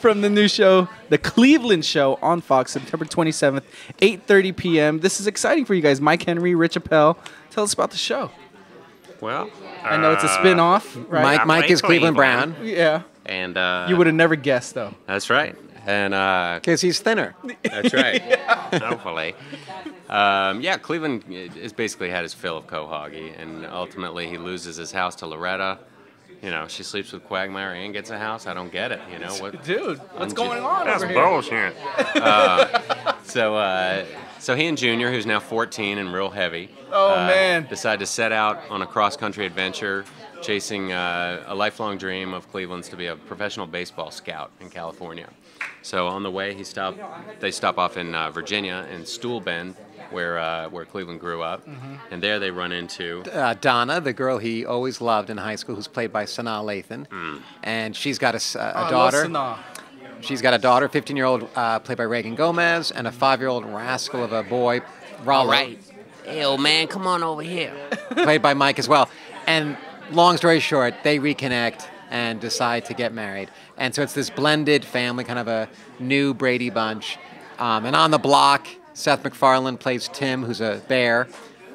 from the new show, The Cleveland Show, on Fox, September 27th, 8:30 p.m. This is exciting for you guys. Mike Henry, Rich Appel. Tell us about the show. Well, I know it's a spin-off, right? Mike is Cleveland Brown. Yeah. And you would have never guessed, though. That's right. And because he's thinner. That's right. Hopefully. Cleveland has basically had his fill of Cohoggy, and ultimately he loses his house to Loretta. You know, she sleeps with Quagmire and gets a house. I don't get it. You know what? Dude, what's going on That's over here? bullshit. So he and Junior, who's now 14 and real heavy, decide to set out on a cross-country adventure, chasing a lifelong dream of Cleveland's to be a professional baseball scout in California. So on the way, they stop off in Virginia, in Stool Bend, where Cleveland grew up, and there they run into Donna, the girl he always loved in high school, who's played by Sanaa Lathan, and she's got a daughter. I love Sanaa. She's got a daughter, 15-year-old, played by Reagan Gomez, and a 5-year-old rascal of a boy, Rollo. All right. Hey, old man, come on over here. Played by Mike as well. And long story short, they reconnect and decide to get married. And so it's this blended family, kind of a new Brady Bunch. And on the block, Seth MacFarlane plays Tim, who's a bear,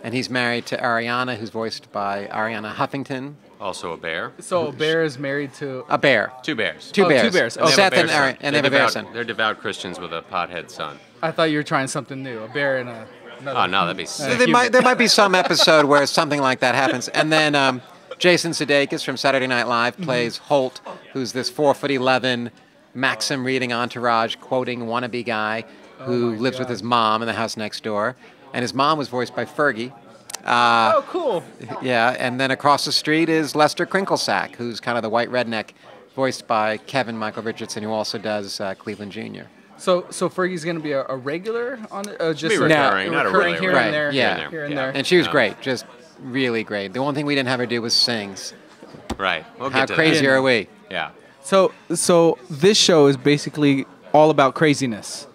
and he's married to Ariana, who's voiced by Ariana Huffington. Also a bear. So a bear is married to... A bear. Two bears. Two bears. Two bears. Oh, Seth and Ariana, and they have a bear son. They're devout Christians with a pothead son. I thought you were trying something new. A bear and a... Oh, no, that'd be sick. There might be some episode where something like that happens. And then Jason Sudeikis from Saturday Night Live plays Holt, who's this 4'11", Maxim reading entourage, quoting wannabe guy who lives with his mom in the house next door. And his mom was voiced by Fergie. Oh, cool. Yeah, and then across the street is Lester Crinklesack, who's kind of the white redneck, voiced by Kevin Michael Richardson, who also does Cleveland Jr. So Fergie's going to be a regular on it? Just Be recurring, not a recurring really here right. and there. Yeah. Here and there. And she was great, just really great. The one thing we didn't have her do was sing. Right. We'll How get to crazy that. are we? Yeah. So this show is basically all about craziness.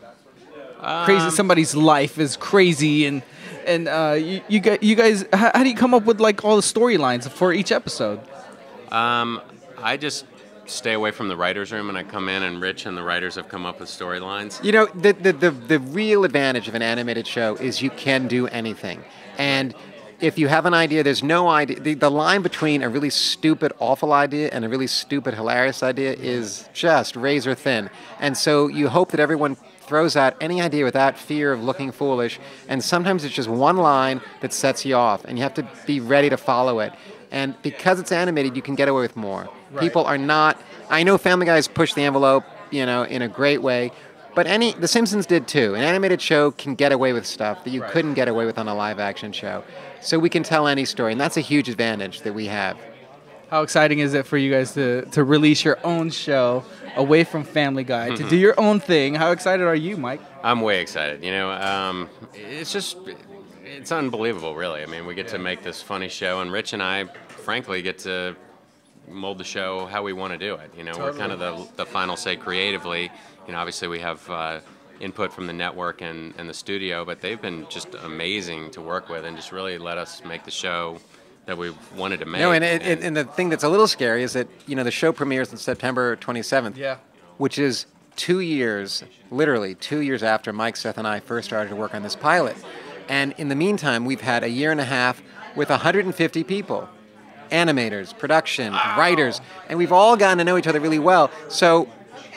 Crazy. Somebody's life is crazy, and you guys, how do you come up with like all the storylines for each episode? I just stay away from the writer's room, and I come in, and Rich and the writers have come up with storylines. You know, the real advantage of an animated show is you can do anything. And if you have an idea, there's no idea. The line between a really stupid, awful idea and a really stupid, hilarious idea is just razor thin. And so you hope that everyone throws out any idea without fear of looking foolish. And sometimes it's just one line that sets you off, and you have to be ready to follow it. And because it's animated, you can get away with more. Right. People are not... I know Family Guy's pushed the envelope, you know, in a great way, but The Simpsons did too. An animated show can get away with stuff that you couldn't get away with on a live-action show. So we can tell any story, and that's a huge advantage that we have. How exciting is it for you guys to release your own show away from Family Guy, to do your own thing? How excited are you, Mike? I'm way excited. You know, it's unbelievable, really. I mean, we get to make this funny show, and Rich and I, frankly, get to mold the show how we want to do it. You know, we're kind of the final say creatively. You know, obviously we have input from the network and the studio, but they've been just amazing to work with and just really let us make the show that we wanted to make. No, and the thing that's a little scary is that, you know, the show premieres on September 27th, which is 2 years, literally 2 years after Mike, Seth, and I first started to work on this pilot. And in the meantime, we've had a year and a half with 150 people. Animators, production, writers, and we've all gotten to know each other really well. So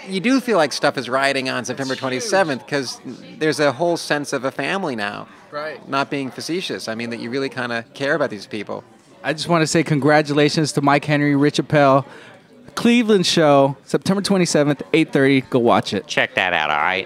you do feel like stuff is riding on September 27th because there's a whole sense of a family now. Right. Not being facetious. I mean, that you really kind of care about these people. I just want to say congratulations to Mike Henry, Rich Appel. Cleveland Show, September 27th, 8:30. Go watch it. Check that out, all right?